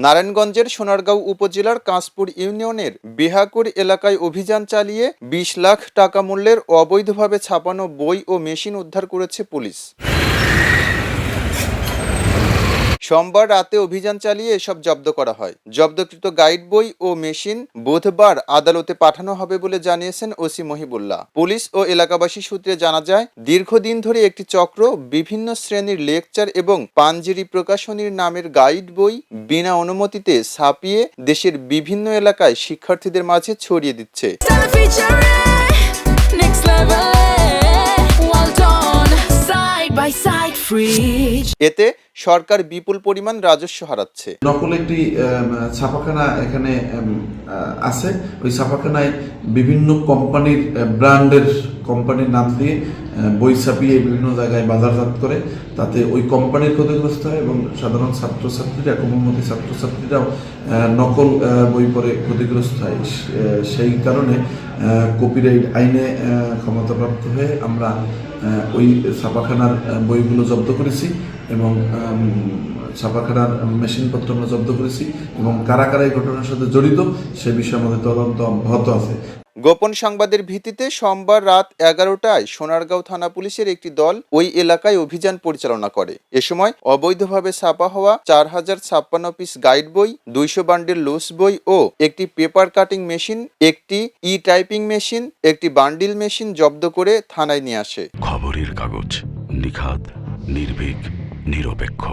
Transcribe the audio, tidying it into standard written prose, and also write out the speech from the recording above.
নারায়ণগঞ্জের সোনারগাঁও উপজেলার কাঁচপুর ইউনিয়নের বিহাকুর এলাকায় অভিযান চালিয়ে ২০ লাখ টাকা মূল্যের অবৈধভাবে ছাপানো বই ও মেশিন উদ্ধার করেছে পুলিশ। সোমবার রাতে অভিযান চালিয়ে এসব জব্দ করা হয়। জব্দকৃত গাইড বই ও মেশিন বুধবার আদালতে পাঠানো হবে বলে জানিয়েছেন ওসি মহিবুল্লাহ। পুলিশ ও এলাকাবাসী সূত্রে জানা যায়, দীর্ঘদিন ধরে একটি চক্র বিভিন্ন শ্রেণীর লেকচার এবং পাঞ্জেরি প্রকাশনীর নামের গাইড বই বিনা অনুমতিতে ছাপিয়ে দেশের বিভিন্ন এলাকায় শিক্ষার্থীদের মাঝে ছড়িয়ে দিচ্ছে। এতে সরকার বিপুল পরিমাণ রাজস্ব হারাচ্ছে। নকল একটি ছাপাখানা এখানে আছে। ওই ছাপাখানায় বিভিন্ন কোম্পানির ব্র্যান্ডের কোম্পানির নাম দিয়ে বই ছাপিয়ে বিভিন্ন জায়গায় বাজারজাত করে, তাতে ওই কোম্পানির ক্ষতিগ্রস্ত হয় এবং সাধারণ ছাত্রছাত্রীরা, কোমলমতি ছাত্রছাত্রীরাও নকল বই পড়ে ক্ষতিগ্রস্ত হয়। সেই কারণে কপিরাইট আইনে ক্ষমতাপ্রাপ্ত হয়ে আমরা ওই ছাপাখানার বইগুলো জব্দ করেছি এবং ছাপাখানার মেশিনপত্র আমরা জব্দ করেছি এবং কারা কারা এই ঘটনার সাথে জড়িত সে বিষয়ে আমাদের তদন্ত অব্যাহত আছে। গোপন সংবাদের ভিত্তিতে সোমবার রাত 11টায় সোনারগাঁও থানা পুলিশের একটি দল ওই এলাকায় অভিযান পরিচালনা করে। এ সময় অবৈধভাবে ছাপা হওয়া 4056 পিস গাইড বই, 200 বান্ডিল লুজ বই ও একটি পেপার কাটিং মেশিন, একটি টাইপিং মেশিন, একটি বান্ডিল মেশিন জব্দ করে থানায় নিয়ে আসে। খবরের কাগজ, নিখাত, নির্ভীক, নিরপেক্ষ।